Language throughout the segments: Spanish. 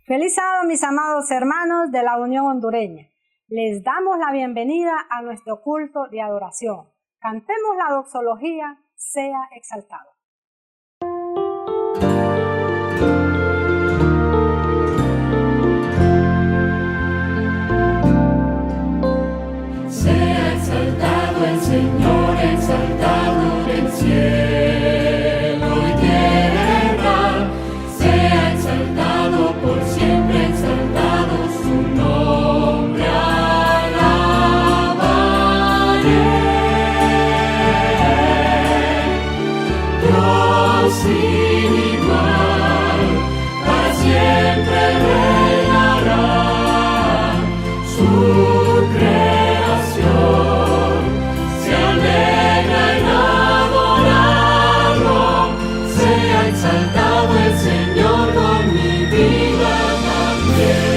Feliz sábado, mis amados hermanos de la Unión Hondureña. Les damos la bienvenida a nuestro culto de adoración. Cantemos la doxología, sea exaltado. Sea exaltado el Señor, exaltado del cielo y tierra. Sea exaltado por siempre, exaltado su nombre alabaré. Dios sin igual, para siempre reinará. Su creación se alegra en adorarlo. Sea exaltado el Señor con mi vida también.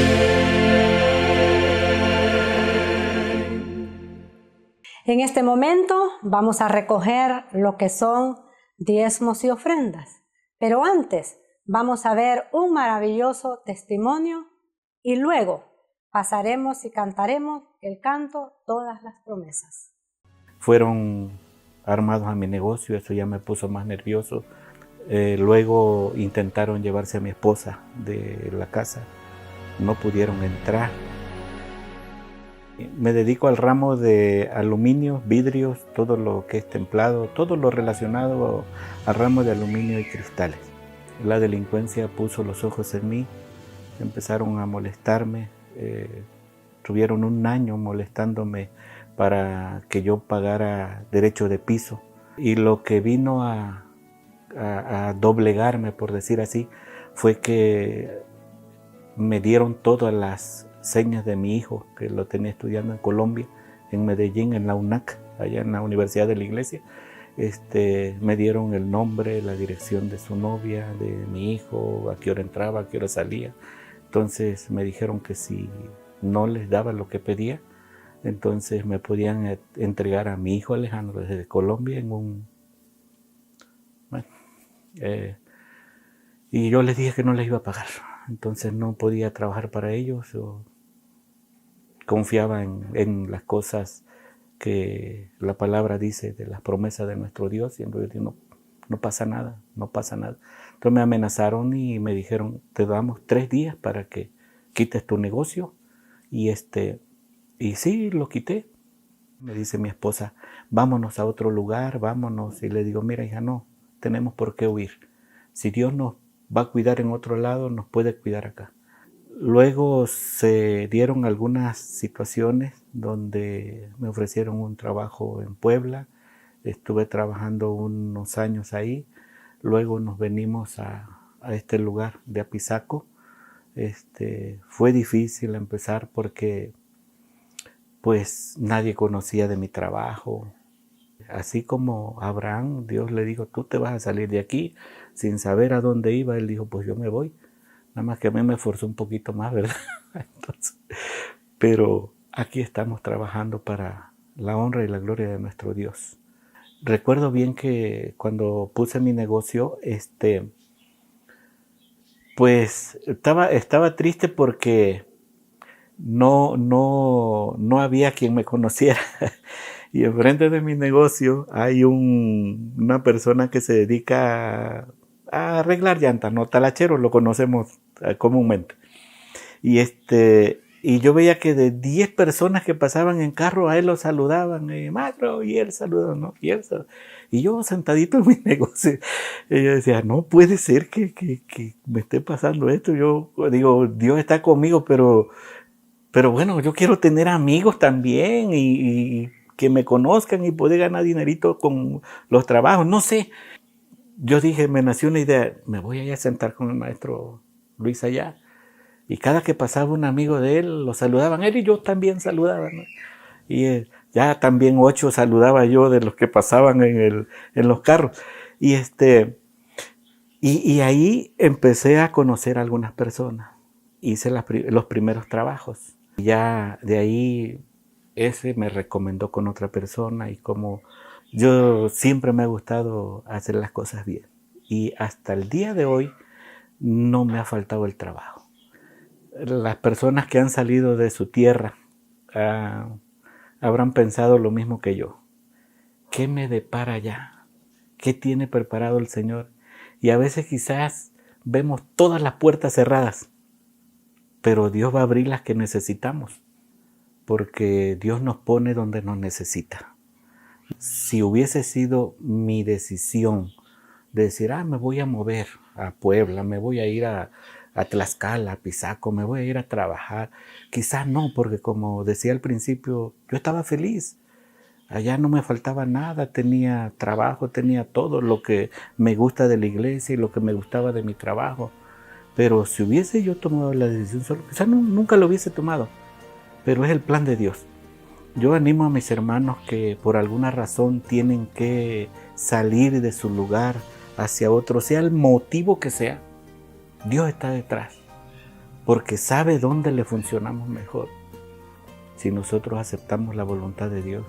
En este momento vamos a recoger lo que son diezmos y ofrendas. Pero antes vamos a ver un maravilloso testimonio y luego pasaremos y cantaremos el canto Todas las Promesas. Fueron armados a mi negocio, eso ya me puso más nervioso. Luego intentaron llevarse a mi esposa de la casa, no pudieron entrar. Me dedico al ramo de aluminio, vidrios, todo lo que es templado, todo lo relacionado al ramo de aluminio y cristales. La delincuencia puso los ojos en mí, empezaron a molestarme. Tuvieron un año molestándome para que yo pagara derecho de piso, y lo que vino a doblegarme, por decir así, fue que me dieron todas las señas de mi hijo, que lo tenía estudiando en Colombia, en Medellín, en la UNAC, allá en la Universidad de la Iglesia. Me dieron el nombre, la dirección de su novia, de mi hijo, a qué hora entraba, a qué hora salía. Entonces me dijeron que si no les daba lo que pedía, entonces me podían entregar a mi hijo Alejandro desde Colombia en un... Bueno, y yo les dije que no les iba a pagar, entonces no podía trabajar para ellos. Yo confiaba en las cosas que la palabra dice, de las promesas de nuestro Dios, y entonces no pasa nada, no pasa nada. Entonces me amenazaron y me dijeron, te damos 3 días para que quites tu negocio. Y sí, lo quité. Me dice mi esposa, vámonos a otro lugar, vámonos. Y le digo, mira hija, no tenemos por qué huir. Si Dios nos va a cuidar en otro lado, nos puede cuidar acá. Luego se dieron algunas situaciones donde me ofrecieron un trabajo en Puebla. Estuve trabajando unos años ahí. Luego nos venimos a este lugar de Apizaco. Fue difícil empezar porque pues nadie conocía de mi trabajo. Así como Abraham, Dios le dijo, tú te vas a salir de aquí, sin saber a dónde iba. Él dijo, pues yo me voy. Nada más que a mí me forzó un poquito más, ¿verdad? Entonces, pero aquí estamos trabajando para la honra y la gloria de nuestro Dios. Recuerdo bien que cuando puse mi negocio, pues estaba triste porque no había quien me conociera. Y enfrente de mi negocio hay una persona que se dedica a arreglar llantas, ¿no? Talachero, lo conocemos comúnmente. Y yo veía que de 10 personas que pasaban en carro, a él lo saludaban, Magro, y él saludaba, ¿no? Y yo sentadito en mi negocio, y yo decía, no puede ser que me esté pasando esto. Yo digo, Dios está conmigo, pero bueno, yo quiero tener amigos también y que me conozcan y poder ganar dinerito con los trabajos, no sé. Yo dije, me nació una idea, me voy a ir a sentar con el maestro Luis allá. Y cada que pasaba un amigo de él, lo saludaban él y yo también saludaba, ¿no? Y ya también 8 saludaba yo de los que pasaban en los carros. Y ahí empecé a conocer a algunas personas. Hice los primeros trabajos. Ya de ahí ese me recomendó con otra persona, y como yo siempre me ha gustado hacer las cosas bien. Y hasta el día de hoy no me ha faltado el trabajo. las personas que han salido de su tierra habrán pensado lo mismo que yo. ¿Qué me depara allá? ¿Qué tiene preparado el Señor? Y a veces quizás vemos todas las puertas cerradas, pero Dios va a abrir las que necesitamos, porque Dios nos pone donde nos necesita. Si hubiese sido mi decisión de decir, me voy a mover a Puebla, me voy a ir a Tlaxcala, a Pisaco, me voy a ir a trabajar, quizás no, porque como decía al principio, yo estaba feliz. Allá no me faltaba nada, tenía trabajo, tenía todo lo que me gusta de la iglesia y lo que me gustaba de mi trabajo. Pero si hubiese yo tomado la decisión solo, quizás nunca lo hubiese tomado. Pero es el plan de Dios. Yo animo a mis hermanos que por alguna razón tienen que salir de su lugar hacia otro, sea el motivo que sea. Dios está detrás, porque sabe dónde le funcionamos mejor. Si nosotros aceptamos la voluntad de Dios,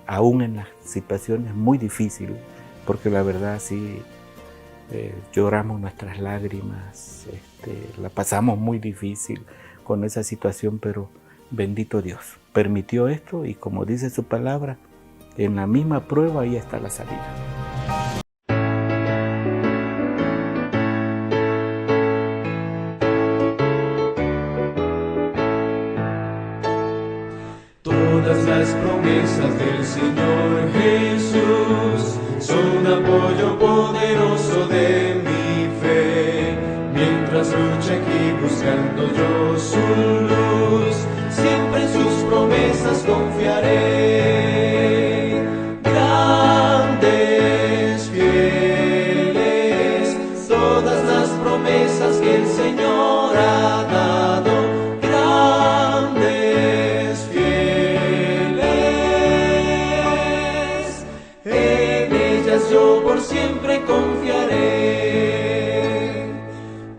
aún en las situaciones muy difíciles, porque la verdad sí lloramos nuestras lágrimas, la pasamos muy difícil con esa situación, pero bendito Dios, permitió esto y como dice su palabra, en la misma prueba ahí está la salida. Todas las promesas del Señor Jesús son apoyo poderoso de mi fe. Mientras lucho aquí buscando yo su luz, siempre en sus promesas confiaré. Grandes, fieles, todas las promesas que el Señor ha dado. Yo por siempre confiaré.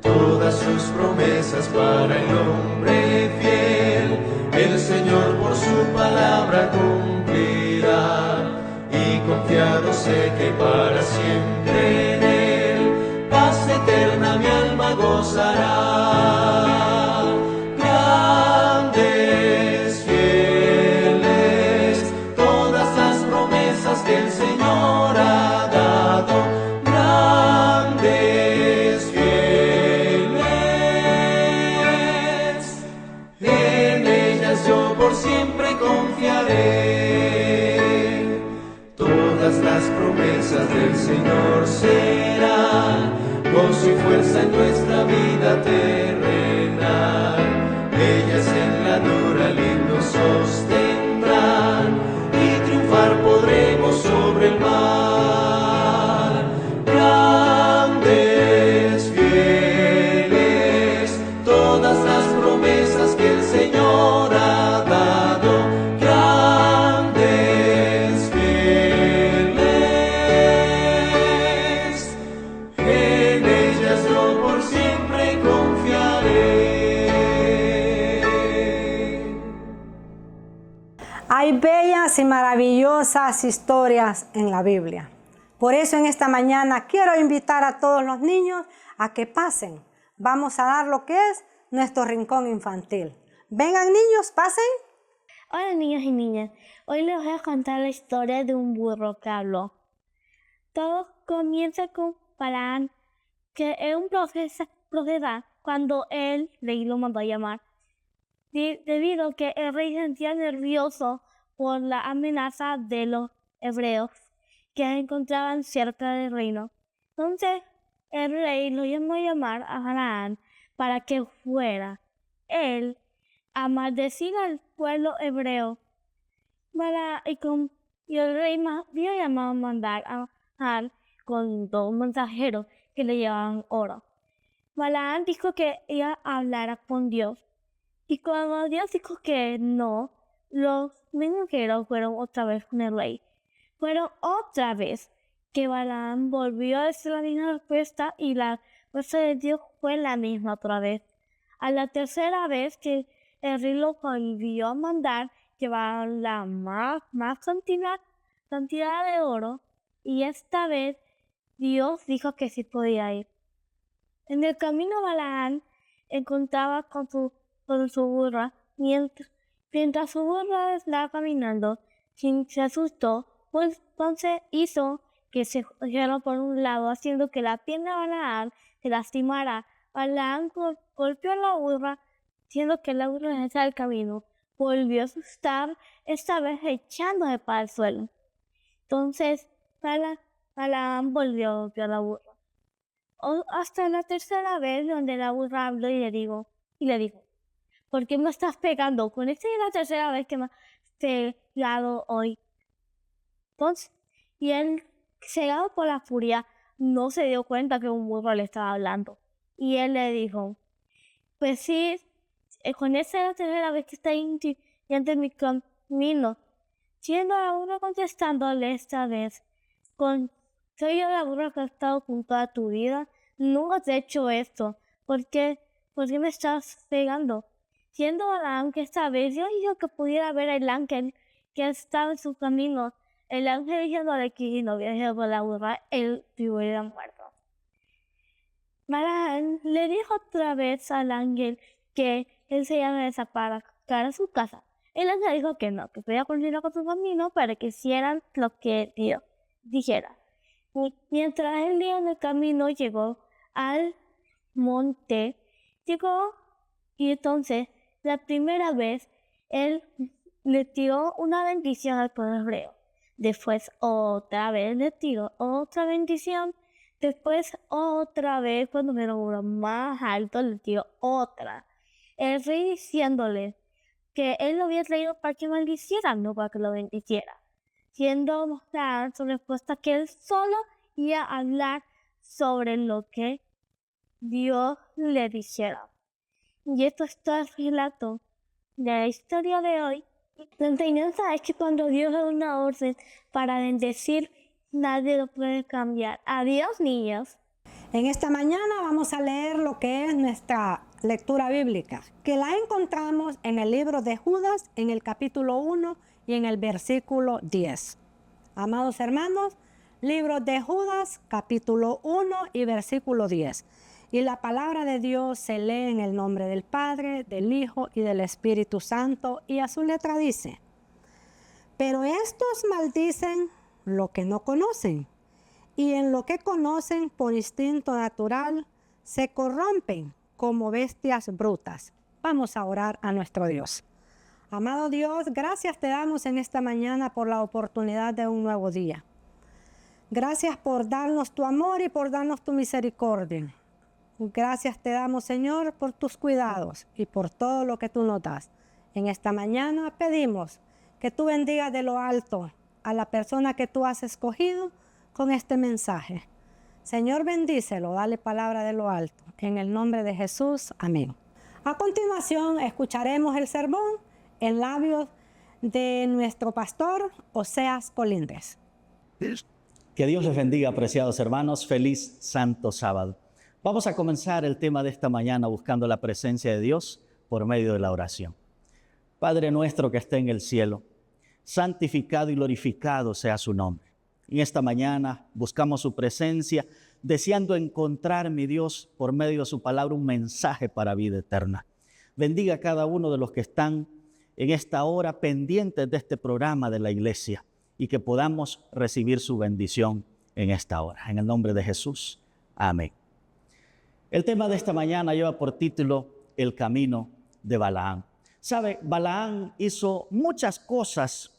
Todas sus promesas para el hombre fiel, el Señor por su palabra cumplirá. Y confiado sé que para siempre en Él, paz eterna mi alma gozará. Grandes, fieles, todas las promesas que el Señor ha las promesas del Señor serán gozo y fuerza en nuestra vida terrenal. Ellas en la dura lid nos sostendrán y triunfar podremos sobre el mal. Grandes, fieles, todas las promesas que el Señor ha dado. Hay bellas y maravillosas historias en la Biblia. Por eso en esta mañana quiero invitar a todos los niños a que pasen. Vamos a dar lo que es nuestro rincón infantil. Vengan niños, pasen. Hola niños y niñas, hoy les voy a contar la historia de un burro que habló. Todo comienza con Balaam, que era un profeta cuando el rey lo mandó a llamar, debido a que el rey se sentía nervioso por la amenaza de los hebreos que se encontraban cerca del reino. Entonces el rey lo llamó a llamar a Balaam para que fuera él a maldecir al pueblo hebreo. Y el rey había llamado a mandar a con dos mensajeros que le llevaban oro. Balaam dijo que ella hablara con Dios. Y cuando Dios dijo que no, los mensajeros fueron otra vez con el rey. Fueron otra vez que Balaam volvió a decir la misma respuesta y la respuesta de Dios fue la misma otra vez. A la tercera vez que el rey lo volvió a mandar, llevaron la más cantidad de oro y esta vez Dios dijo que sí podía ir. En el camino Balaam encontraba con su burra, mientras su burra estaba caminando, se asustó, pues entonces hizo que se fuera por un lado, haciendo que la pierna de Balaam se lastimara. Balaam golpeó a la burra, haciendo que la burra dejara el camino. Volvió a asustar, esta vez echándose para el suelo. Entonces Balaam volvió a golpear a la burra. Hasta la tercera vez, donde la burra habló y le dijo, ¿por qué me estás pegando? Con esta es la tercera vez que me has pegado hoy. Entonces, y él, cegado por la furia, no se dio cuenta que un burro le estaba hablando. Y él le dijo, pues sí, con esta es la tercera vez que está ante mi camino. Siendo la burra contestándole esta vez, soy yo la burra que ha estado junto a tu vida. Nunca te he hecho esto. ¿Por qué me estás pegando? Siendo Balaam que esta vez yo dijo que pudiera ver el ángel que estaba en su camino. El ángel diciéndole que no hubiera sido por la burra, él hubiera muerto. Balaam le dijo otra vez al ángel que él se iba a desaparecer a su casa. El ángel dijo que no, que podía continuar con su camino para que hicieran lo que Dios dijera. Mientras él iba en el camino, llegó al monte, y entonces la primera vez él le tiró una bendición al pueblo hebreo. Después otra vez le tiró otra bendición. Después otra vez, cuando me lo más alto, le tiró otra. El rey diciéndole que él lo había traído para que maldiciera, no para que lo bendiciera. Siendo mostrar su respuesta que él solo iba a hablar sobre lo que Dios le dijera. Y esto es todo el relato de la historia de hoy. La enseñanza es que cuando Dios da una orden para bendecir, nadie lo puede cambiar. Adiós, niños. En esta mañana vamos a leer lo que es nuestra lectura bíblica, que la encontramos en el libro de Judas, en el capítulo 1 y en el versículo 10. Amados hermanos, libro de Judas, capítulo 1 y versículo 10. Y la palabra de Dios se lee en el nombre del Padre, del Hijo y del Espíritu Santo, y a su letra dice: pero estos maldicen lo que no conocen, y en lo que conocen por instinto natural se corrompen como bestias brutas. Vamos a orar a nuestro Dios. Amado Dios, gracias te damos en esta mañana por la oportunidad de un nuevo día. Gracias por darnos tu amor y por darnos tu misericordia. Gracias te damos, Señor, por tus cuidados y por todo lo que tú nos das. En esta mañana pedimos que tú bendigas de lo alto a la persona que tú has escogido con este mensaje. Señor, bendícelo, dale palabra de lo alto. En el nombre de Jesús, amén. A continuación, escucharemos el sermón en labios de nuestro pastor, Oseas Colindres. Que Dios les bendiga, apreciados hermanos. Feliz Santo Sábado. Vamos a comenzar el tema de esta mañana buscando la presencia de Dios por medio de la oración. Padre nuestro que está en el cielo, santificado y glorificado sea su nombre. En esta mañana buscamos su presencia, deseando encontrar, mi Dios, por medio de su palabra, un mensaje para vida eterna. Bendiga a cada uno de los que están en esta hora pendientes de este programa de la iglesia y que podamos recibir su bendición en esta hora. En el nombre de Jesús, amén. El tema de esta mañana lleva por título El camino de Balaam. ¿Sabe? Balaam hizo muchas cosas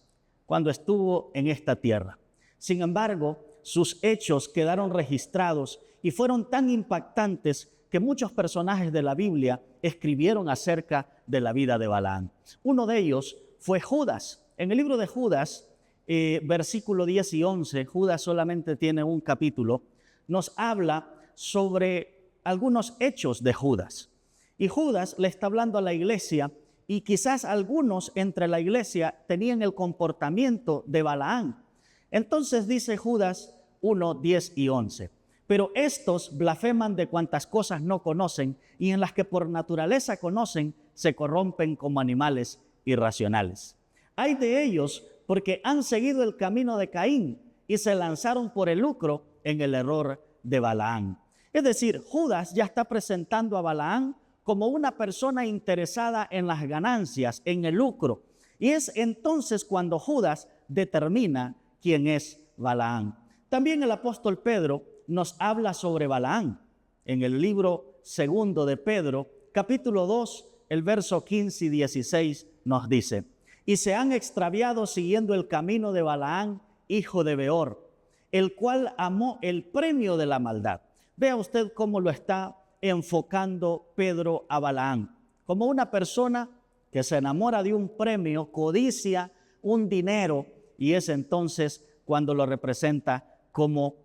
cuando estuvo en esta tierra. Sin embargo, sus hechos quedaron registrados y fueron tan impactantes que muchos personajes de la Biblia escribieron acerca de la vida de Balaam. Uno de ellos fue Judas. En el libro de Judas, versículo 10 y 11, Judas solamente tiene un capítulo, nos habla sobre algunos hechos de Judas. Y Judas le está hablando a la iglesia y quizás algunos entre la iglesia tenían el comportamiento de Balaam. Entonces dice Judas 1, 10 y 11. Pero estos blasfeman de cuantas cosas no conocen y en las que por naturaleza conocen se corrompen como animales irracionales. Hay de ellos porque han seguido el camino de Caín y se lanzaron por el lucro en el error de Balaam. Es decir, Judas ya está presentando a Balaam como una persona interesada en las ganancias, en el lucro. Y es entonces cuando Judas determina quién es Balaam. También el apóstol Pedro nos habla sobre Balaam. En el libro segundo de Pedro, capítulo 2, el verso 15 y 16 nos dice: y se han extraviado siguiendo el camino de Balaam, hijo de Beor, el cual amó el premio de la maldad. Vea usted cómo lo está enfocando Pedro a Balaam, como una persona que se enamora de un premio, codicia un dinero, y es entonces cuando lo representa como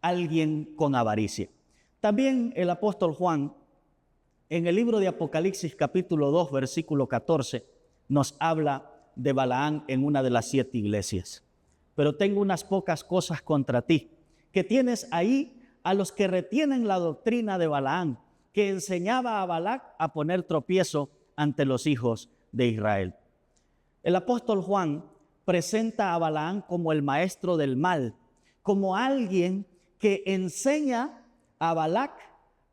alguien con avaricia. También el apóstol Juan, en el libro de Apocalipsis capítulo 2, versículo 14, nos habla de Balaam en una de las 7 iglesias. Pero tengo unas pocas cosas contra ti, que tienes ahí a los que retienen la doctrina de Balaam, que enseñaba a Balac a poner tropiezo ante los hijos de Israel. El apóstol Juan presenta a Balaam como el maestro del mal, como alguien que enseña a Balac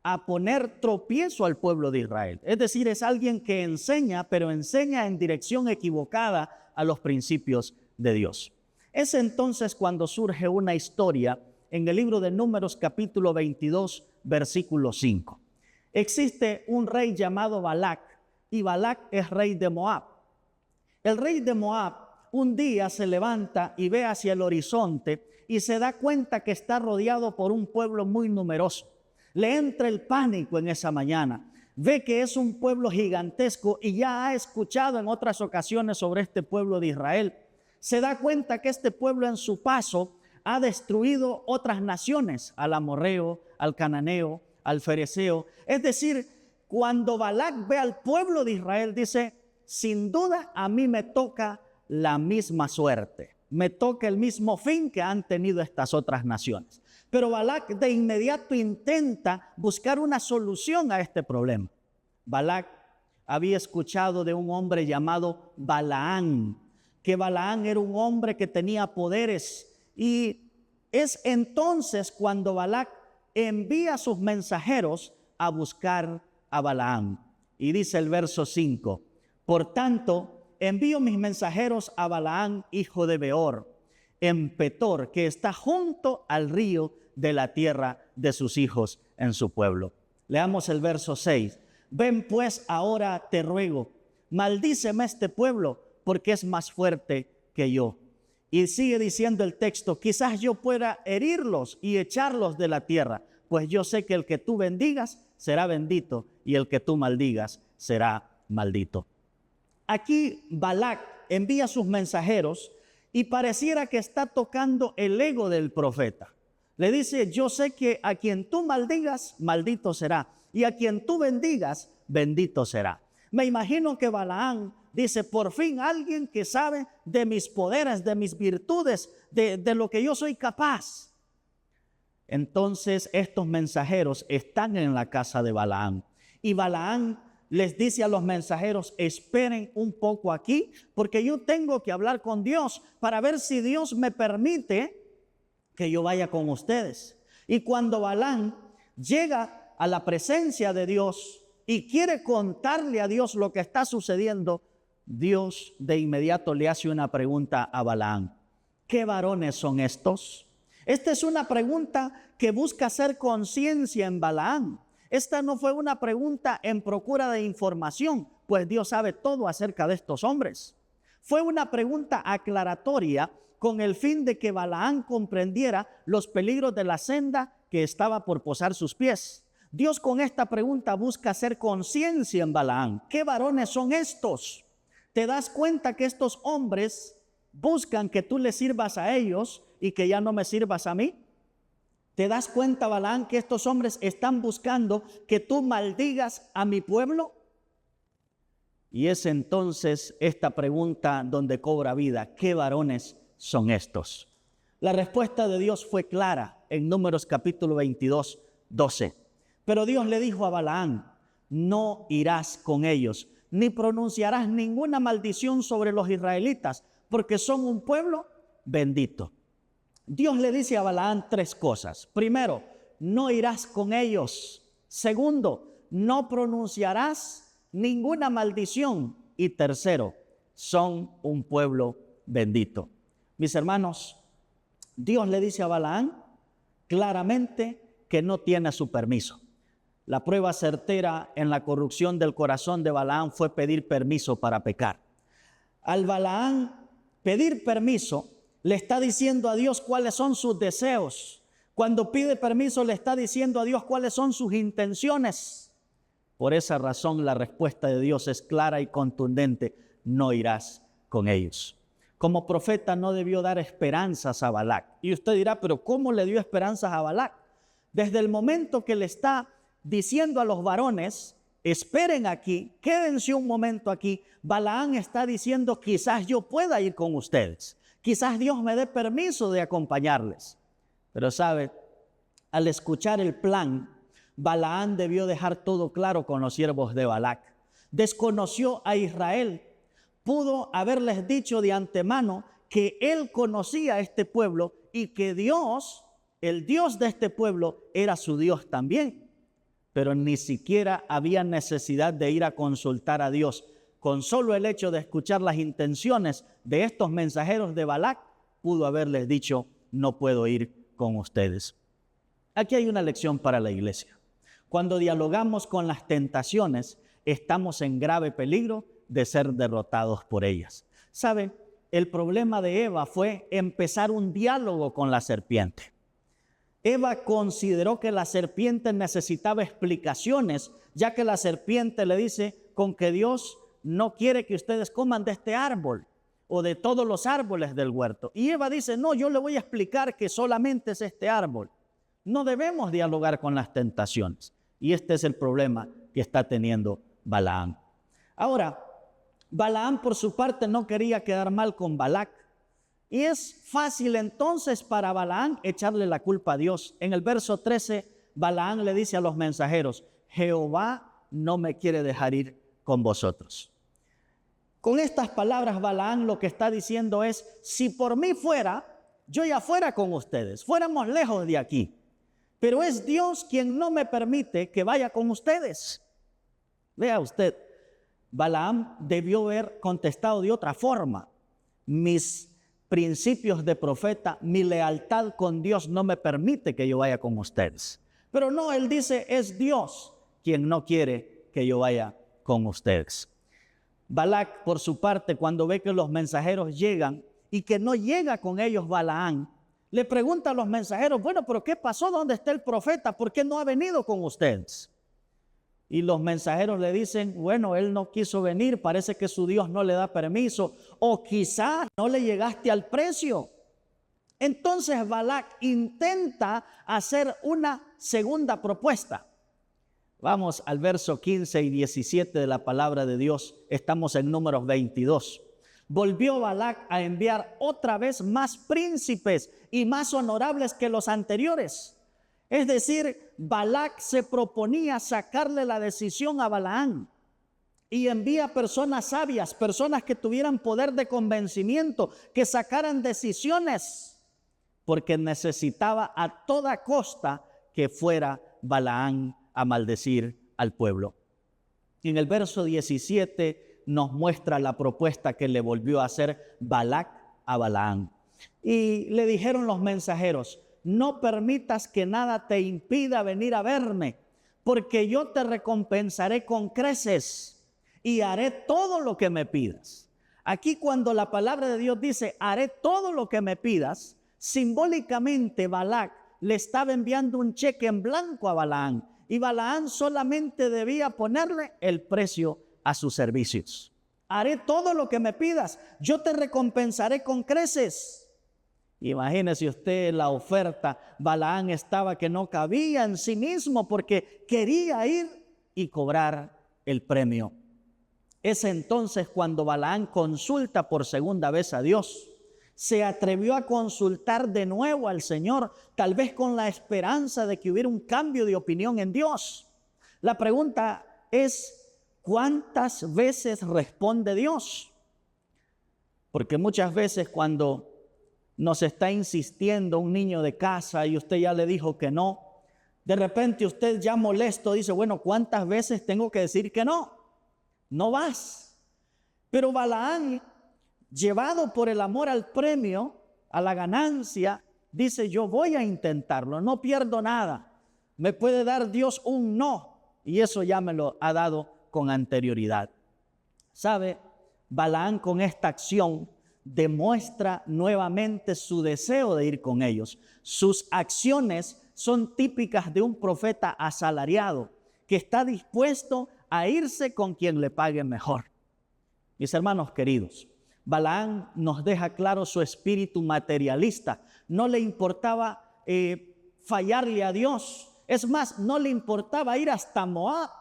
a poner tropiezo al pueblo de Israel. Es decir, es alguien que enseña, pero enseña en dirección equivocada a los principios de Dios. Es entonces cuando surge una historia en el libro de Números capítulo 22, versículo 5. Existe un rey llamado Balac, y Balac es rey de Moab. El rey de Moab un día se levanta y ve hacia el horizonte y se da cuenta que está rodeado por un pueblo muy numeroso. Le entra el pánico en esa mañana. Ve que es un pueblo gigantesco y ya ha escuchado en otras ocasiones sobre este pueblo de Israel. Se da cuenta que este pueblo en su paso ha destruido otras naciones, al amorreo, al cananeo, al fereceo. Es decir, cuando Balac ve al pueblo de Israel, dice: sin duda a mí me toca la misma suerte, me toca el mismo fin que han tenido estas otras naciones. Pero Balac de inmediato intenta buscar una solución a este problema. Balac había escuchado de un hombre llamado Balaam, que Balaam era un hombre que tenía poderes, y es entonces cuando Balac envía a sus mensajeros a buscar a Balaam. Y dice el verso 5: por tanto, envío mis mensajeros a Balaam, hijo de Beor, en Petor, que está junto al río de la tierra de sus hijos en su pueblo. Leamos el verso 6. Ven pues ahora, te ruego, maldíceme este pueblo, porque es más fuerte que yo. Y sigue diciendo el texto: quizás yo pueda herirlos y echarlos de la tierra, pues yo sé que el que tú bendigas será bendito, y el que tú maldigas será maldito. Aquí Balac envía a sus mensajeros y pareciera que está tocando el ego del profeta. Le dice: yo sé que a quien tú maldigas, maldito será, y a quien tú bendigas, bendito será. Me imagino que Balaam dice: por fin alguien que sabe de mis poderes, de mis virtudes, de lo que yo soy capaz. Entonces estos mensajeros están en la casa de Balaam, y Balaam les dice a los mensajeros: esperen un poco aquí, porque yo tengo que hablar con Dios para ver si Dios me permite que yo vaya con ustedes. Y cuando Balaam llega a la presencia de Dios y quiere contarle a Dios lo que está sucediendo, Dios de inmediato le hace una pregunta a Balaam: ¿qué varones son estos? Esta es una pregunta que busca hacer conciencia en Balaam. Esta no fue una pregunta en procura de información, pues Dios sabe todo acerca de estos hombres. Fue una pregunta aclaratoria con el fin de que Balaam comprendiera los peligros de la senda que estaba por posar sus pies. Dios con esta pregunta busca hacer conciencia en Balaam. ¿Qué varones son estos? ¿Te das cuenta que estos hombres buscan que tú les sirvas a ellos y que ya no me sirvas a mí? ¿Te das cuenta, Balaam, que estos hombres están buscando que tú maldigas a mi pueblo? Y es entonces esta pregunta donde cobra vida: ¿qué varones son estos? La respuesta de Dios fue clara en Números capítulo 22, 12. Pero Dios le dijo a Balaam: no irás con ellos, ni pronunciarás ninguna maldición sobre los israelitas, porque son un pueblo bendito. Dios le dice a Balaam 3 cosas. Primero, no irás con ellos. Segundo, no pronunciarás ninguna maldición. Y tercero, son un pueblo bendito. Mis hermanos, Dios le dice a Balaam claramente que no tiene su permiso. La prueba certera en la corrupción del corazón de Balaam fue pedir permiso para pecar. Al Balaam pedir permiso, le está diciendo a Dios cuáles son sus deseos. Cuando pide permiso, le está diciendo a Dios cuáles son sus intenciones. Por esa razón, la respuesta de Dios es clara y contundente: no irás con ellos. Como profeta no debió dar esperanzas a Balac. Y usted dirá, pero ¿cómo le dio esperanzas a Balac? Desde el momento que le está diciendo a los varones, esperen aquí, quédense un momento aquí, Balaam está diciendo, quizás yo pueda ir con ustedes. Quizás Dios me dé permiso de acompañarles. Pero sabe, al escuchar el plan, Balaam debió dejar todo claro con los siervos de Balac. Desconoció a Israel. Pudo haberles dicho de antemano que él conocía a este pueblo y que Dios, el Dios de este pueblo, era su Dios también. Pero ni siquiera había necesidad de ir a consultar a Dios. Con solo el hecho de escuchar las intenciones de estos mensajeros de Balac, pudo haberles dicho, no puedo ir con ustedes. Aquí hay una lección para la iglesia. Cuando dialogamos con las tentaciones, estamos en grave peligro de ser derrotados por ellas. ¿Saben? El problema de Eva fue empezar un diálogo con la serpiente. Eva consideró que la serpiente necesitaba explicaciones, ya que la serpiente le dice, con que Dios no quiere que ustedes coman de este árbol o de todos los árboles del huerto. Y Eva dice, no, yo le voy a explicar que solamente es este árbol. No debemos dialogar con las tentaciones. Y este es el problema que está teniendo Balaam. Ahora, Balaam por su parte no quería quedar mal con Balac. Y es fácil entonces para Balaam echarle la culpa a Dios. En el verso 13, Balaam le dice a los mensajeros, Jehová no me quiere dejar ir con vosotros. Con estas palabras, Balaam lo que está diciendo es, si por mí fuera, yo ya fuera con ustedes, fuéramos lejos de aquí. Pero es Dios quien no me permite que vaya con ustedes. Vea usted, Balaam debió haber contestado de otra forma. Mis principios de profeta, mi lealtad con Dios no me permite que yo vaya con ustedes. Pero no, él dice, es Dios quien no quiere que yo vaya con ustedes. Balac, por su parte, cuando ve que los mensajeros llegan y que no llega con ellos Balaam, le pregunta a los mensajeros, bueno, pero ¿qué pasó? ¿Dónde está el profeta? ¿Por qué no ha venido con ustedes? Y los mensajeros le dicen, bueno, él no quiso venir, parece que su Dios no le da permiso, o quizás no le llegaste al precio. Entonces Balac intenta hacer una segunda propuesta. Vamos al verso 15 y 17 de la palabra de Dios, estamos en Números 22. Volvió Balac a enviar otra vez más príncipes y más honorables que los anteriores. Es decir, Balac se proponía sacarle la decisión a Balaam y envía personas sabias, personas que tuvieran poder de convencimiento, que sacaran decisiones, porque necesitaba a toda costa que fuera Balaam a maldecir al pueblo. En el verso 17 nos muestra la propuesta que le volvió a hacer Balac a Balaam. Y le dijeron los mensajeros, no permitas que nada te impida venir a verme, porque yo te recompensaré con creces y haré todo lo que me pidas. Aquí cuando la palabra de Dios dice, haré todo lo que me pidas, simbólicamente Balac le estaba enviando un cheque en blanco a Balaam, y Balaam solamente debía ponerle el precio a sus servicios. Haré todo lo que me pidas, yo te recompensaré con creces. Imagínese usted la oferta. Balaam estaba que no cabía en sí mismo porque quería ir y cobrar el premio. Es entonces cuando Balaam consulta por segunda vez a Dios. Se atrevió a consultar de nuevo al Señor, tal vez con la esperanza de que hubiera un cambio de opinión en Dios. La pregunta es, ¿cuántas veces responde Dios? Porque muchas veces cuando nos está insistiendo un niño de casa y usted ya le dijo que no, De repente usted ya molesto dice, bueno, ¿cuántas veces tengo que decir que no? No vas. Pero Balaán, llevado por el amor al premio, a la ganancia, dice, yo voy a intentarlo, no pierdo nada. Me puede dar Dios un no, y eso ya me lo ha dado con anterioridad. ¿Sabe? Balaán con esta acción demuestra nuevamente su deseo de ir con ellos. Sus acciones son típicas de un profeta asalariado que está dispuesto a irse con quien le pague mejor. Mis hermanos queridos, Balaán nos deja claro su espíritu materialista. No le importaba fallarle a Dios. Es más, no le importaba ir hasta Moab.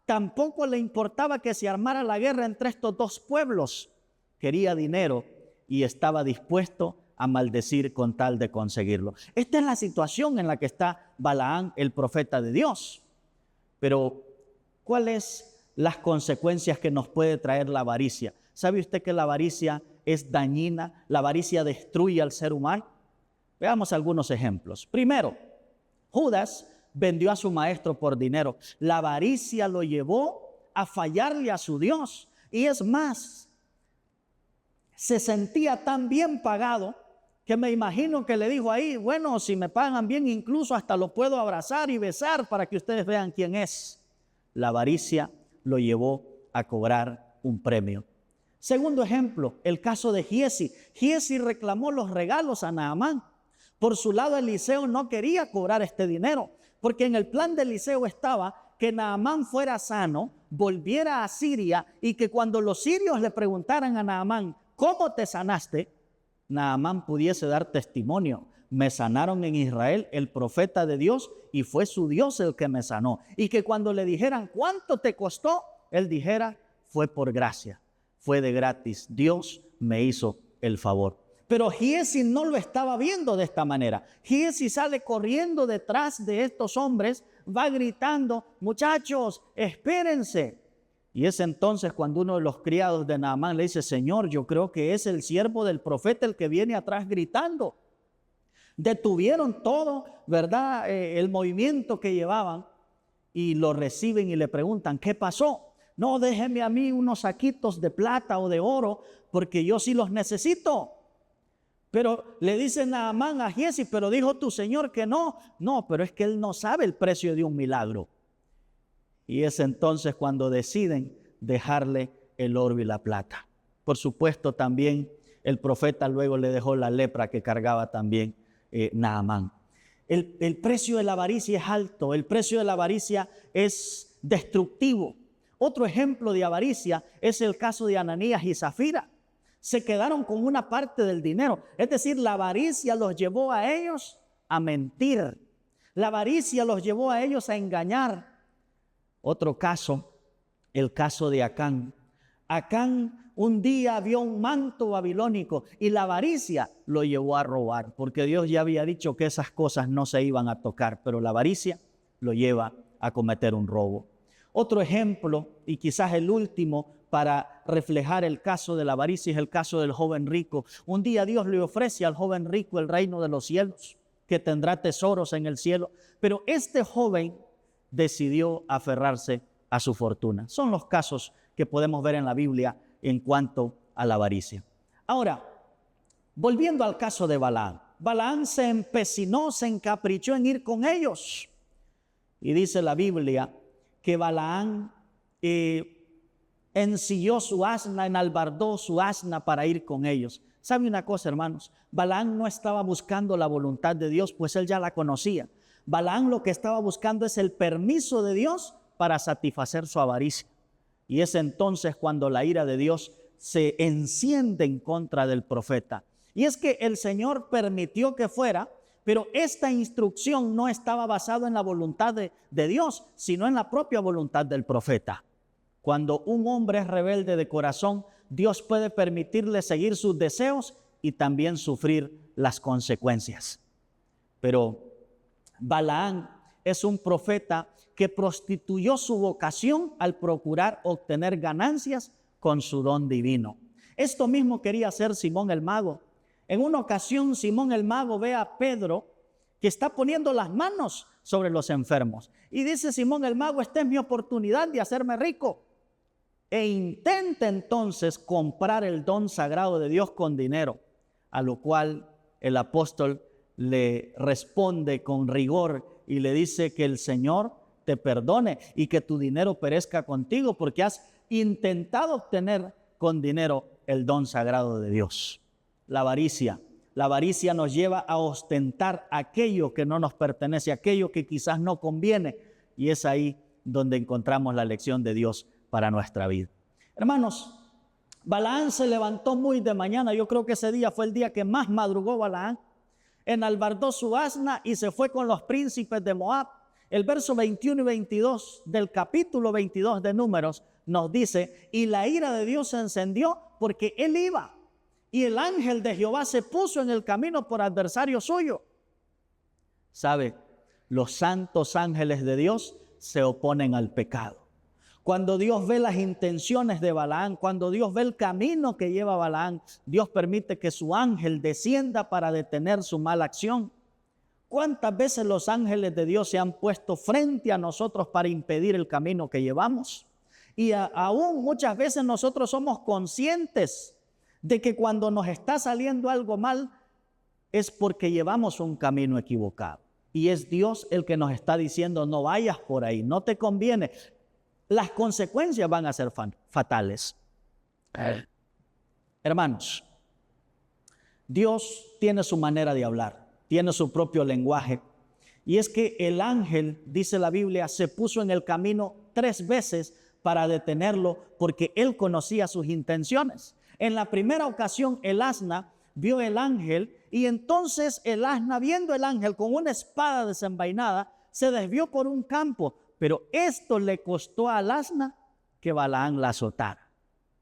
Tampoco le importaba que se armara la guerra entre estos dos pueblos. Quería dinero y estaba dispuesto a maldecir con tal de conseguirlo. Esta es la situación en la que está Balaán, el profeta de Dios. Pero, ¿cuáles las consecuencias que nos puede traer la avaricia? ¿Sabe usted que la avaricia es dañina? La avaricia destruye al ser humano. Veamos algunos ejemplos. Primero, Judas vendió a su maestro por dinero. La avaricia lo llevó a fallarle a su Dios. Y es más, se sentía tan bien pagado que me imagino que le dijo ahí, bueno, si me pagan bien, incluso hasta lo puedo abrazar y besar para que ustedes vean quién es. La avaricia lo llevó a cobrar un premio. Segundo ejemplo, el caso de Giezi. Giezi reclamó los regalos a Naamán. Por su lado, Eliseo no quería cobrar este dinero, porque en el plan de Eliseo estaba que Naamán fuera sano, volviera a Siria y que cuando los sirios le preguntaran a Naamán, ¿cómo te sanaste?, Naamán pudiese dar testimonio. Me sanaron en Israel, el profeta de Dios, y fue su Dios el que me sanó. Y que cuando le dijeran, ¿cuánto te costó?, él dijera, fue por gracia, fue de gratis. Dios me hizo el favor. Pero Giezi no lo estaba viendo de esta manera. Giezi sale corriendo detrás de estos hombres, va gritando, muchachos, espérense. Y es entonces cuando uno de los criados de Naamán le dice, Señor, yo creo que es el siervo del profeta el que viene atrás gritando. Detuvieron todo, ¿verdad? El movimiento que llevaban y lo reciben y le preguntan, ¿qué pasó? No, déjeme a mí unos saquitos de plata o de oro porque yo sí los necesito. Pero le dice Naamán a Giezi, pero dijo tu Señor que no. No, pero es que él no sabe el precio de un milagro. Y es entonces cuando deciden dejarle el oro y la plata. Por supuesto, también el profeta luego le dejó la lepra que cargaba también Naamán. El precio de la avaricia es alto, el precio de la avaricia es destructivo. Otro ejemplo de avaricia es el caso de Ananías y Zafira. Se quedaron con una parte del dinero, es decir, la avaricia los llevó a ellos a mentir. La avaricia los llevó a ellos a engañar. Otro caso, el caso de Acán. Acán un día vio un manto babilónico y la avaricia lo llevó a robar, porque Dios ya había dicho que esas cosas no se iban a tocar, pero la avaricia lo lleva a cometer un robo. Otro ejemplo, y quizás el último para reflejar el caso de la avaricia, es el caso del joven rico. Un día Dios le ofrece al joven rico el reino de los cielos, que tendrá tesoros en el cielo, pero este joven decidió aferrarse a su fortuna. Son los casos que podemos ver en la Biblia en cuanto a la avaricia. Ahora, volviendo al caso de Balaán. Balaán se empecinó, se encaprichó en ir con ellos. Y dice la Biblia que Balaán ensilló su asna, enalbardó su asna para ir con ellos. ¿Sabe una cosa, hermanos? Balaán no estaba buscando la voluntad de Dios, pues él ya la conocía. Balaán lo que estaba buscando es el permiso de Dios para satisfacer su avaricia. Y es entonces cuando la ira de Dios se enciende en contra del profeta. Y es que el Señor permitió que fuera, pero esta instrucción no estaba basada en la voluntad de Dios, sino en la propia voluntad del profeta. Cuando un hombre es rebelde de corazón, Dios puede permitirle seguir sus deseos y también sufrir las consecuencias. Pero Balaán es un profeta que prostituyó su vocación al procurar obtener ganancias con su don divino. Esto mismo quería hacer Simón el Mago. En una ocasión, Simón el Mago ve a Pedro que está poniendo las manos sobre los enfermos. Y dice Simón el mago, esta es mi oportunidad de hacerme rico. E intenta entonces comprar el don sagrado de Dios con dinero, a lo cual el apóstol le responde con rigor y le dice que el Señor te perdone y que tu dinero perezca contigo porque has intentado obtener con dinero el don sagrado de Dios. La avaricia nos lleva a ostentar aquello que no nos pertenece, aquello que quizás no conviene, y es ahí donde encontramos la lección de Dios para nuestra vida. Hermanos, Balaán se levantó muy de mañana. Yo creo que ese día fue el día que más madrugó Balaán. Enalbardó su asna y se fue con los príncipes de Moab. El verso 21 y 22 del capítulo 22 de Números nos dice, y la ira de Dios se encendió porque él iba, y el ángel de Jehová se puso en el camino por adversario suyo. ¿Sabe? Los santos ángeles de Dios se oponen al pecado. Cuando Dios ve las intenciones de Balaán, cuando Dios ve el camino que lleva Balaán, Dios permite que su ángel descienda para detener su mala acción. ¿Cuántas veces los ángeles de Dios se han puesto frente a nosotros para impedir el camino que llevamos? Y aún muchas veces nosotros somos conscientes de que cuando nos está saliendo algo mal es porque llevamos un camino equivocado. Y es Dios el que nos está diciendo, no vayas por ahí, no te conviene. Las consecuencias van a ser fatales. Hermanos, Dios tiene su manera de hablar, tiene su propio lenguaje. Y es que el ángel, dice la Biblia, se puso en el camino 3 veces para detenerlo porque él conocía sus intenciones. En la primera ocasión el asna vio el ángel y entonces el asna, viendo el ángel con una espada desenvainada, se desvió por un campo. Pero esto le costó al asna que Balaán la azotara.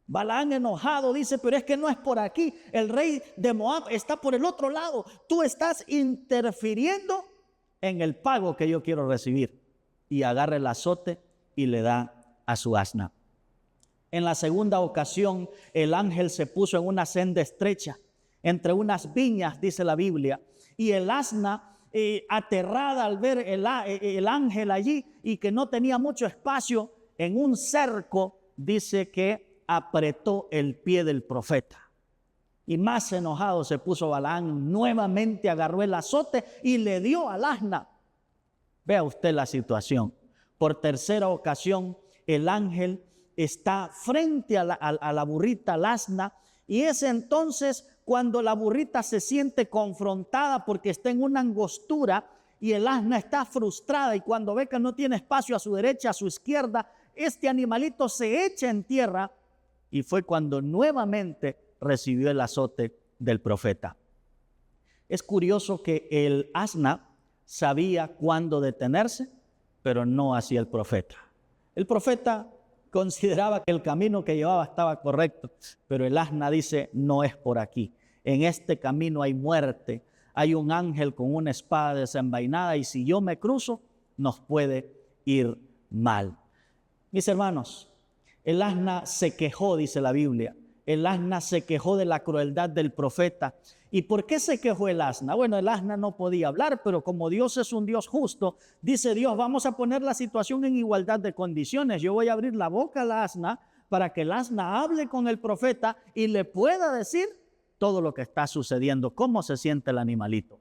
Balaán enojado dice, pero es que no es por aquí. El rey de Moab está por el otro lado. Tú estás interfiriendo en el pago que yo quiero recibir. Y agarra el azote y le da a su asna. En la segunda ocasión, el ángel se puso en una senda estrecha, entre unas viñas, dice la Biblia, y el asna, aterrada al ver el ángel allí y que no tenía mucho espacio, en un cerco, dice que apretó el pie del profeta. Y más enojado se puso Balaán, nuevamente agarró el azote y le dio al asna. Vea usted la situación. Por tercera ocasión, el ángel está frente a la burrita, al asna, y es entonces cuando la burrita se siente confrontada porque está en una angostura y el asna está frustrada, y cuando ve que no tiene espacio a su derecha, a su izquierda, este animalito se echa en tierra, y fue cuando nuevamente recibió el azote del profeta. Es curioso que el asna sabía cuándo detenerse, pero no así el profeta. El profeta consideraba que el camino que llevaba estaba correcto, pero el asna dice, no es por aquí. En este camino hay muerte, hay un ángel con una espada desenvainada y si yo me cruzo, nos puede ir mal. Mis hermanos, el asna se quejó, dice la Biblia. El asna se quejó de la crueldad del profeta. ¿Y por qué se quejó el asna? Bueno, el asna no podía hablar, pero como Dios es un Dios justo, dice Dios, vamos a poner la situación en igualdad de condiciones. Yo voy a abrir la boca al asna para que el asna hable con el profeta y le pueda decir todo lo que está sucediendo, cómo se siente el animalito.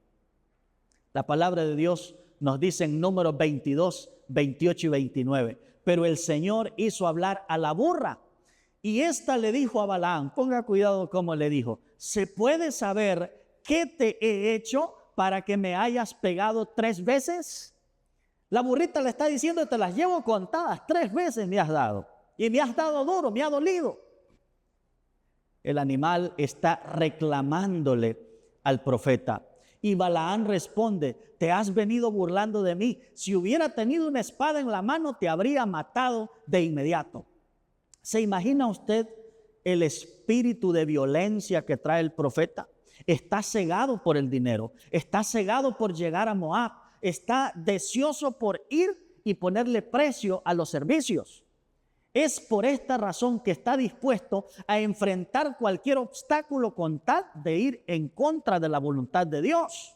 La palabra de Dios nos dice en Números 22, 28 y 29, pero el Señor hizo hablar a la burra. Y ésta le dijo a Balaán, ponga cuidado cómo le dijo, ¿se puede saber qué te he hecho para que me hayas pegado 3 veces? La burrita le está diciendo, te las llevo contadas, 3 veces me has dado. Y me has dado duro, me ha dolido. El animal está reclamándole al profeta. Y Balaán responde, te has venido burlando de mí. Si hubiera tenido una espada en la mano, te habría matado de inmediato. ¿Se imagina usted el espíritu de violencia que trae el profeta? Está cegado por el dinero, está cegado por llegar a Moab, está deseoso por ir y ponerle precio a los servicios. Es por esta razón que está dispuesto a enfrentar cualquier obstáculo con tal de ir en contra de la voluntad de Dios.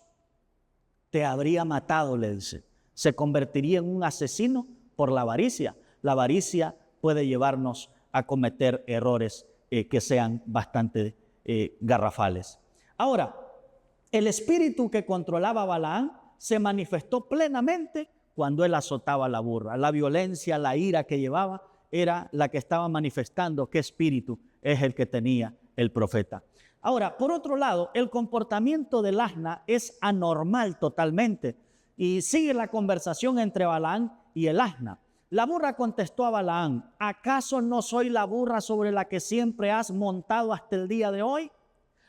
te habría matado, le dice. Se convertiría en un asesino por la avaricia. La avaricia puede llevarnos a cometer errores que sean bastante garrafales. Ahora, el espíritu que controlaba a Balaam se manifestó plenamente cuando él azotaba a la burra. La violencia, la ira que llevaba era la que estaba manifestando qué espíritu es el que tenía el profeta. Ahora, por otro lado, el comportamiento del asna es anormal totalmente y sigue la conversación entre Balaam y el asna. La burra contestó a Balaam: ¿acaso no soy la burra sobre la que siempre has montado hasta el día de hoy?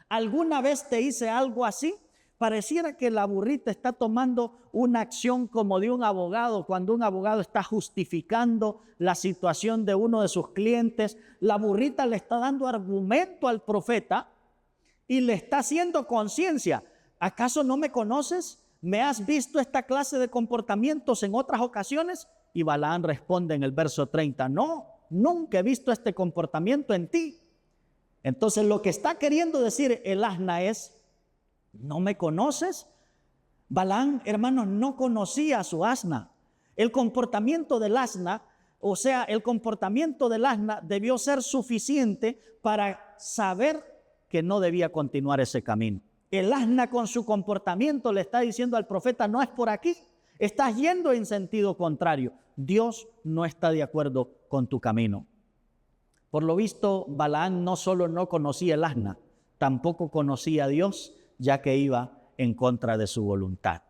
¿Alguna vez te hice algo así? Pareciera que la burrita está tomando una acción como de un abogado. Cuando un abogado está justificando la situación de uno de sus clientes, la burrita le está dando argumento al profeta y le está haciendo conciencia. ¿Acaso no me conoces? ¿Me has visto esta clase de comportamientos en otras ocasiones? Y Balaam responde en el verso 30, no, nunca he visto este comportamiento en ti. Entonces lo que está queriendo decir el asna es: ¿no me conoces? Balaam, hermanos, no conocía a su asna. El comportamiento del asna, o sea, el comportamiento del asna debió ser suficiente para saber que no debía continuar ese camino. El asna con su comportamiento le está diciendo al profeta: no es por aquí, estás yendo en sentido contrario. Dios no está de acuerdo con tu camino. Por lo visto, Balaam no solo no conocía el asna, tampoco conocía a Dios, ya que iba en contra de su voluntad.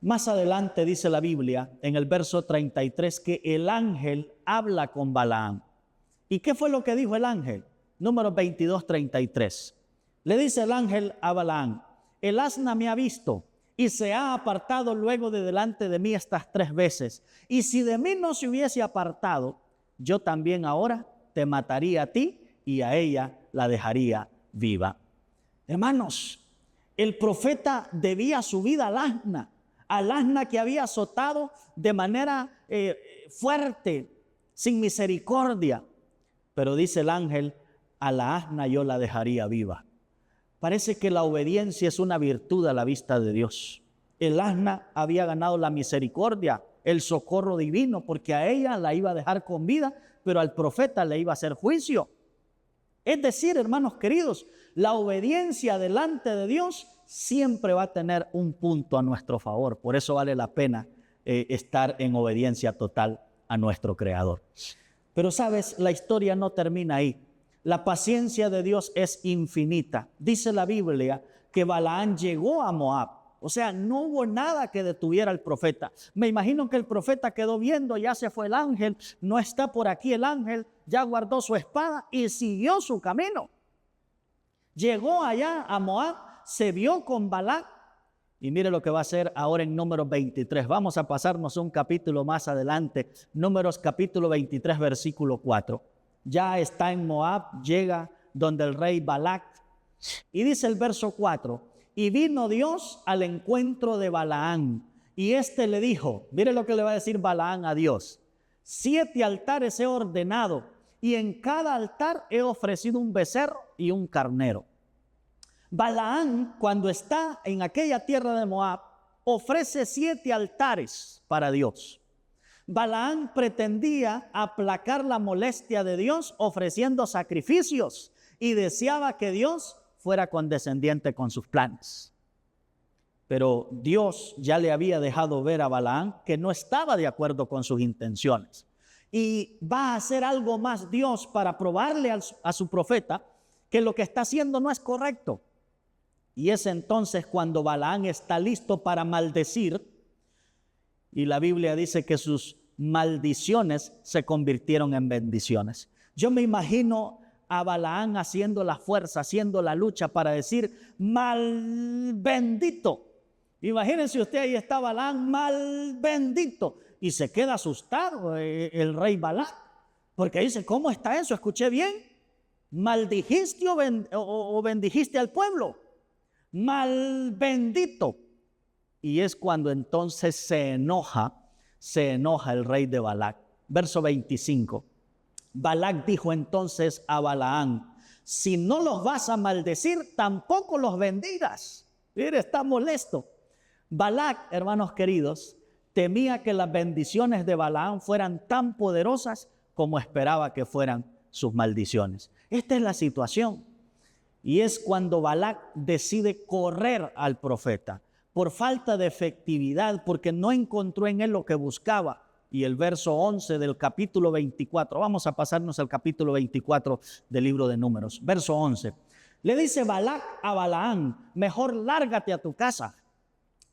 Más adelante dice la Biblia, en el verso 33, que el ángel habla con Balaam. ¿Y qué fue lo que dijo el ángel? Número 22, 33. Le dice el ángel a Balaam: el asna me ha visto y se ha apartado luego de delante de mí estas 3 veces. Y si de mí no se hubiese apartado, yo también ahora te mataría a ti y a ella la dejaría viva. Hermanos, el profeta debía su vida al asna que había azotado de manera fuerte, sin misericordia. Pero dice el ángel: a la asna yo la dejaría viva. Parece que la obediencia es una virtud a la vista de Dios. El asna había ganado la misericordia, el socorro divino, porque a ella la iba a dejar con vida, pero al profeta le iba a hacer juicio. Es decir, hermanos queridos, la obediencia delante de Dios siempre va a tener un punto a nuestro favor. Por eso vale la pena estar en obediencia total a nuestro Creador. Pero sabes, la historia no termina ahí. La paciencia de Dios es infinita. Dice la Biblia que Balaam llegó a Moab. O sea, no hubo nada que detuviera al profeta. Me imagino que el profeta quedó viendo: ya se fue el ángel, no está por aquí el ángel, ya guardó su espada y siguió su camino. Llegó allá a Moab, se vio con Balac y mire lo que va a hacer ahora en Números 23. Vamos a pasarnos un capítulo más adelante, Números capítulo 23, versículo 4. Ya está en Moab, llega donde el rey Balac y dice el verso 4: y vino Dios al encuentro de Balaam y éste le dijo, mire lo que le va a decir Balaam a Dios: 7 altares he ordenado y en cada altar he ofrecido un becerro y un carnero. Balaam, cuando está en aquella tierra de Moab, ofrece 7 altares para Dios. Balaam pretendía aplacar la molestia de Dios ofreciendo sacrificios y deseaba que Dios fuera condescendiente con sus planes. Pero Dios ya le había dejado ver a Balaam que no estaba de acuerdo con sus intenciones. Y va a hacer algo más Dios para probarle a su profeta que lo que está haciendo no es correcto. Y es entonces cuando Balaam está listo para maldecir. Y la Biblia dice que sus maldiciones se convirtieron en bendiciones. Yo me imagino a Balaam haciendo la fuerza, haciendo la lucha para decir: mal bendito. Imagínense usted, ahí está Balaam, mal bendito. Y se queda asustado el rey Balac, porque dice: ¿cómo está eso? ¿Escuché bien? ¿Maldijiste o bendijiste al pueblo? Mal bendito. Y es cuando entonces se enoja el rey de Balac. Verso 25. Balac dijo entonces a Balaam: si no los vas a maldecir, tampoco los bendigas. Mire, está molesto. Balac, hermanos queridos, temía que las bendiciones de Balaam fueran tan poderosas como esperaba que fueran sus maldiciones. Esta es la situación. Y es cuando Balac decide correr al profeta por falta de efectividad, porque no encontró en él lo que buscaba. Y el verso 11 del capítulo 24, vamos a pasarnos al capítulo 24 del libro de Números. Verso 11, le dice Balac a Balaam: mejor lárgate a tu casa.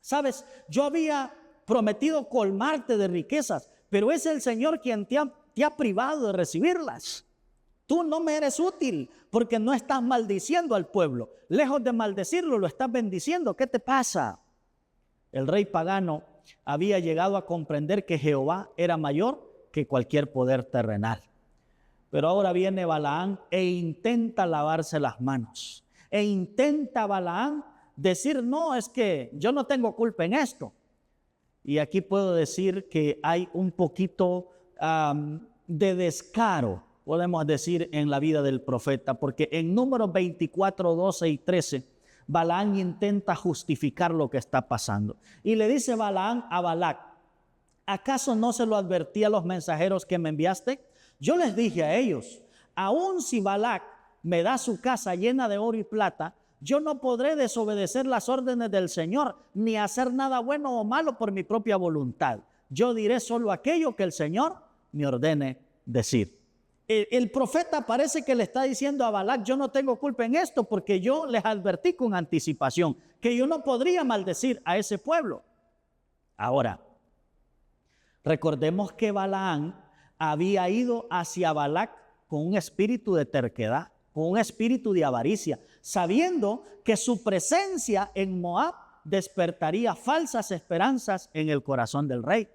Sabes, yo había prometido colmarte de riquezas, pero es el Señor quien te ha privado de recibirlas. Tú no me eres útil porque no estás maldiciendo al pueblo. Lejos de maldecirlo, lo estás bendiciendo. ¿Qué te pasa? El rey pagano había llegado a comprender que Jehová era mayor que cualquier poder terrenal. Pero ahora viene Balaam e intenta lavarse las manos. E intenta Balaam decir: no, es que yo no tengo culpa en esto. Y aquí puedo decir que hay un poquito de descaro, podemos decir, en la vida del profeta, porque en Números 24, 12 y 13, Balaam intenta justificar lo que está pasando. Y le dice Balaam a Balac: ¿acaso no se lo advertí a los mensajeros que me enviaste? Yo les dije a ellos: aun si Balac me da su casa llena de oro y plata, yo no podré desobedecer las órdenes del Señor, ni hacer nada bueno o malo por mi propia voluntad. Yo diré solo aquello que el Señor me ordene decir. El profeta parece que le está diciendo a Balac: yo no tengo culpa en esto porque yo les advertí con anticipación que yo no podría maldecir a ese pueblo. Ahora, recordemos que Balaam había ido hacia Balac con un espíritu de terquedad, con un espíritu de avaricia, sabiendo que su presencia en Moab despertaría falsas esperanzas en el corazón del rey.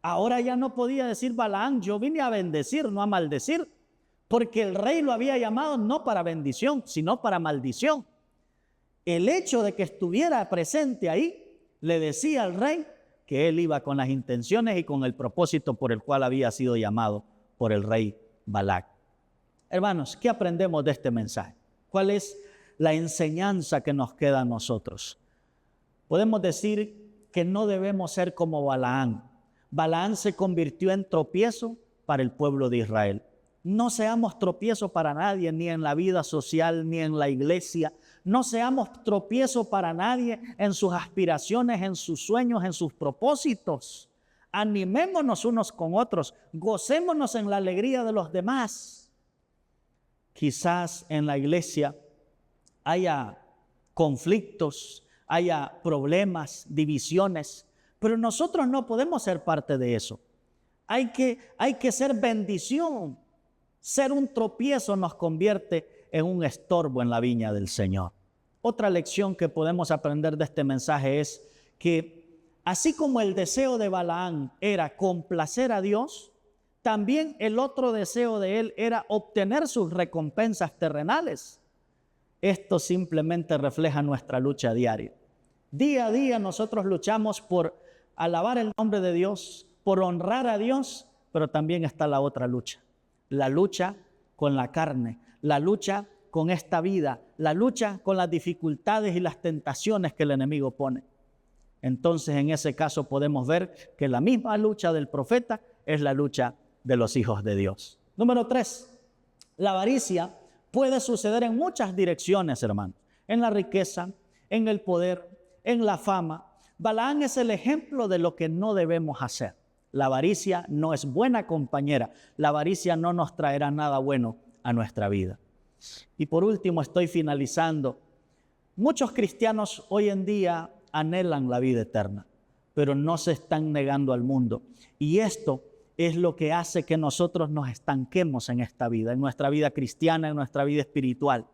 Ahora ya no podía decir Balaam: yo vine a bendecir, no a maldecir, porque el rey lo había llamado no para bendición, sino para maldición. El hecho de que estuviera presente ahí le decía al rey que él iba con las intenciones y con el propósito por el cual había sido llamado por el rey Balac. Hermanos, ¿qué aprendemos de este mensaje? ¿Cuál es la enseñanza que nos queda a nosotros? Podemos decir que no debemos ser como Balaam. Balaam se convirtió en tropiezo para el pueblo de Israel. No seamos tropiezo para nadie, ni en la vida social, ni en la iglesia. No seamos tropiezo para nadie en sus aspiraciones, en sus sueños, en sus propósitos. Animémonos unos con otros, gocémonos en la alegría de los demás. Quizás en la iglesia haya conflictos, haya problemas, divisiones, pero nosotros no podemos ser parte de eso. Hay que ser bendición. Ser un tropiezo nos convierte en un estorbo en la viña del Señor. Otra lección que podemos aprender de este mensaje es que así como el deseo de Balaam era complacer a Dios, también el otro deseo de él era obtener sus recompensas terrenales. Esto simplemente refleja nuestra lucha diaria. Día a día nosotros luchamos por alabar el nombre de Dios, por honrar a Dios, pero también está la otra lucha. La lucha con la carne, la lucha con esta vida, la lucha con las dificultades y las tentaciones que el enemigo pone. Entonces, en ese caso podemos ver que la misma lucha del profeta es la lucha de los hijos de Dios. Número 3, la avaricia puede suceder en muchas direcciones, hermanos. En la riqueza, en el poder, en la fama. Balaam es el ejemplo de lo que no debemos hacer. La avaricia no es buena compañera. La avaricia no nos traerá nada bueno a nuestra vida. Y por último, estoy finalizando. Muchos cristianos hoy en día anhelan la vida eterna, pero no se están negando al mundo. Y esto es lo que hace que nosotros nos estanquemos en esta vida, en nuestra vida cristiana, en nuestra vida espiritual.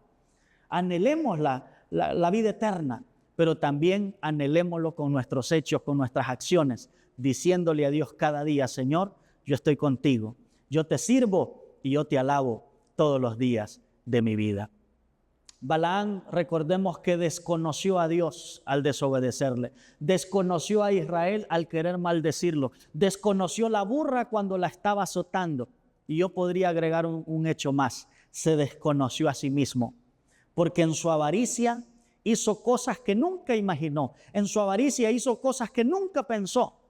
Anhelemos la vida eterna, pero también anhelémoslo con nuestros hechos, con nuestras acciones, diciéndole a Dios cada día: Señor, yo estoy contigo, yo te sirvo y yo te alabo todos los días de mi vida. Balaam, recordemos que desconoció a Dios al desobedecerle, desconoció a Israel al querer maldecirlo, desconoció la burra cuando la estaba azotando, y yo podría agregar un hecho más: se desconoció a sí mismo, porque en su avaricia hizo cosas que nunca imaginó. En su avaricia hizo cosas que nunca pensó.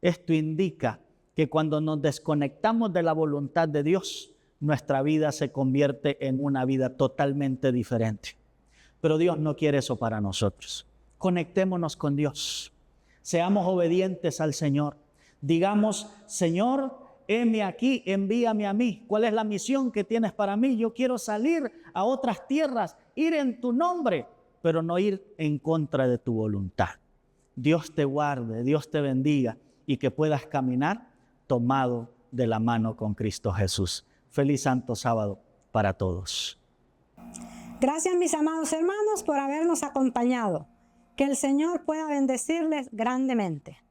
Esto indica que cuando nos desconectamos de la voluntad de Dios, nuestra vida se convierte en una vida totalmente diferente. Pero Dios no quiere eso para nosotros. Conectémonos con Dios. Seamos obedientes al Señor. Digamos, Señor, heme aquí, envíame a mí. ¿Cuál es la misión que tienes para mí? Yo quiero salir a otras tierras, ir en tu nombre, pero no ir en contra de tu voluntad. Dios te guarde, Dios te bendiga y que puedas caminar tomado de la mano con Cristo Jesús. Feliz Santo Sábado para todos. Gracias, mis amados hermanos, por habernos acompañado. Que el Señor pueda bendecirles grandemente.